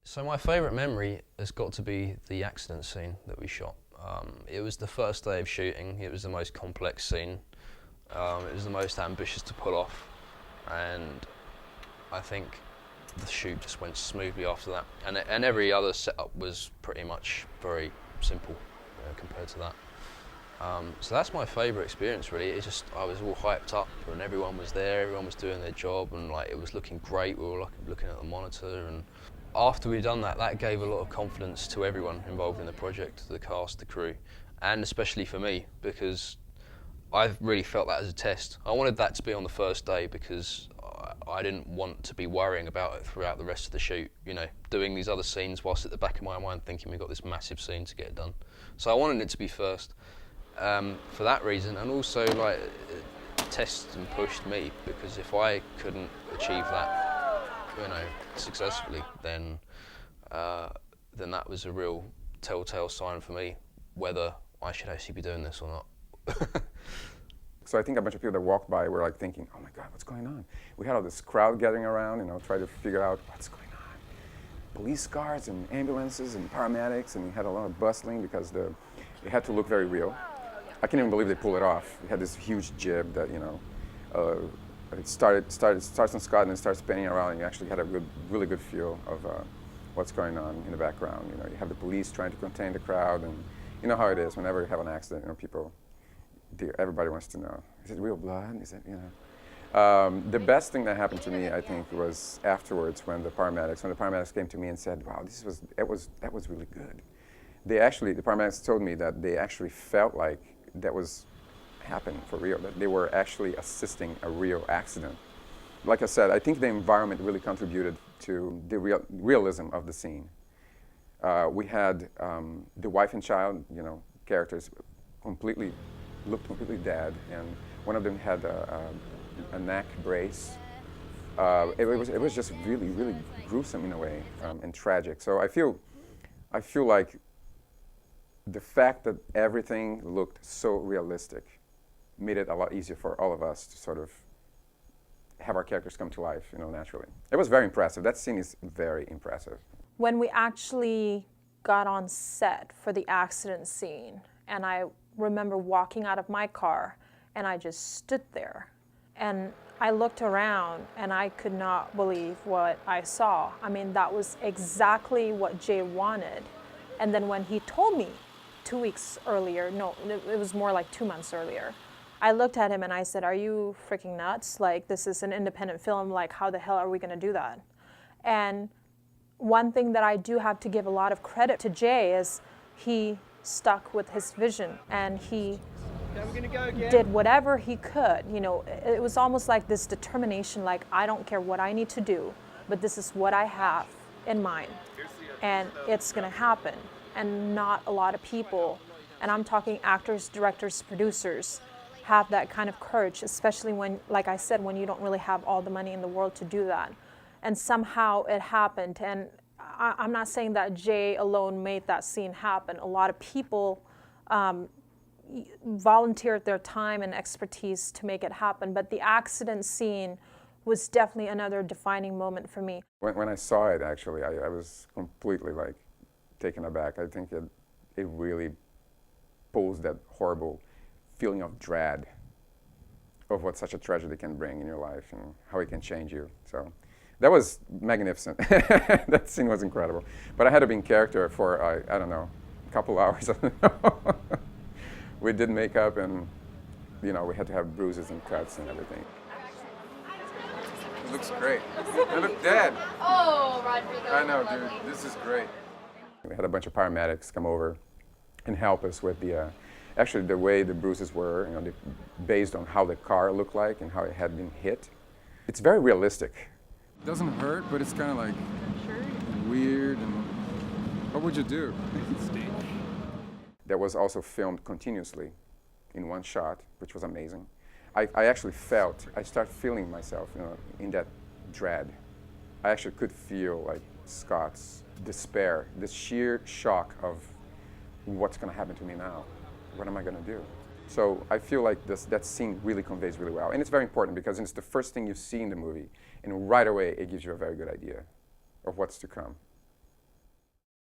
So my favourite memory has got to be the accident scene that we shot. It was the first day of shooting. It was the most complex scene. It was the most ambitious to pull off, and I think the shoot just went smoothly after that. And every other setup was pretty much very simple compared to that. So that's my favourite experience really. It just, I was all hyped up and everyone was there, everyone was doing their job, and like it was looking great. We were looking at the monitor, and after we'd done that, that gave a lot of confidence to everyone involved in the project, the cast, the crew, and especially for me, because I really felt that as a test. I wanted that to be on the first day because I didn't want to be worrying about it throughout the rest of the shoot, you know, doing these other scenes whilst at the back of my mind thinking we've got this massive scene to get done. So I wanted it to be first for that reason, and also like it tested and pushed me, because if I couldn't achieve that, you know, successfully, then that was a real telltale sign for me whether I should actually be doing this or not. So I think a bunch of people that walked by were like thinking, oh my God, what's going on? We had all this crowd gathering around, you know, trying to figure out what's going on. Police cars and ambulances and paramedics, and we had a lot of bustling because it had to look very real. I can't even believe they pulled it off. We had this huge jib that, you know, it starts on Scott and then starts spinning around, and you actually had a really good feel of what's going on in the background. You know, you have the police trying to contain the crowd, and you know how it is whenever you have an accident. You know, everybody wants to know: is it real blood? Is it, you know? The best thing that happened to me, I think, was afterwards when the paramedics came to me and said, "Wow, that was really good." The paramedics told me that they actually felt like that was happening for real, that they were actually assisting a real accident. Like I said, I think the environment really contributed to the realism of the scene. We had the wife and child, you know, characters looked completely dead, and one of them had a neck brace. It was just really gruesome in a way, and tragic. So I feel like the fact that everything looked so realistic made it a lot easier for all of us to sort of have our characters come to life, you know, naturally. It was very impressive. That scene is very impressive. When we actually got on set for the accident scene, and I remember walking out of my car, and I just stood there, and I looked around, and I could not believe what I saw. I mean, that was exactly what Jay wanted. And then when he told me 2 weeks earlier, no, it was more like 2 months earlier, I looked at him and I said, "Are you freaking nuts? Like, this is an independent film. Like, how the hell are we going to do that?" And one thing that I do have to give a lot of credit to Jay is he stuck with his vision, and he did whatever he could. You know, it was almost like this determination, like, I don't care what I need to do, but this is what I have in mind, and it's going to happen. And not a lot of people, and I'm talking actors, directors, producers, have that kind of courage, especially when, like I said, when you don't really have all the money in the world to do that. And somehow it happened. And I'm not saying that Jay alone made that scene happen. A lot of people volunteered their time and expertise to make it happen. But the accident scene was definitely another defining moment for me. When I saw it, actually, I was completely like taken aback. I think it really pulls that horrible feeling of dread of what such a tragedy can bring in your life and how it can change you. So that was magnificent. That scene was incredible. But I had to be in character for, I don't know, a couple hours. We did makeup, and you know, we had to have bruises and cuts and everything. It looks great. I look dead. Oh, Rodrigo. I know, dude. This is great. We had a bunch of paramedics come over and help us with actually the way the bruises were, you know, based on how the car looked like and how it had been hit. It's very realistic. It doesn't hurt, but it's kind of like weird. And what would you do? That was also filmed continuously in one shot, which was amazing. I actually I started feeling myself, you know, in that dread. I actually could feel like Scott's despair, the sheer shock of what's going to happen to me now. What am I going to do? So I feel like that scene really conveys really well. And it's very important because it's the first thing you see in the movie, and right away it gives you a very good idea of what's to come.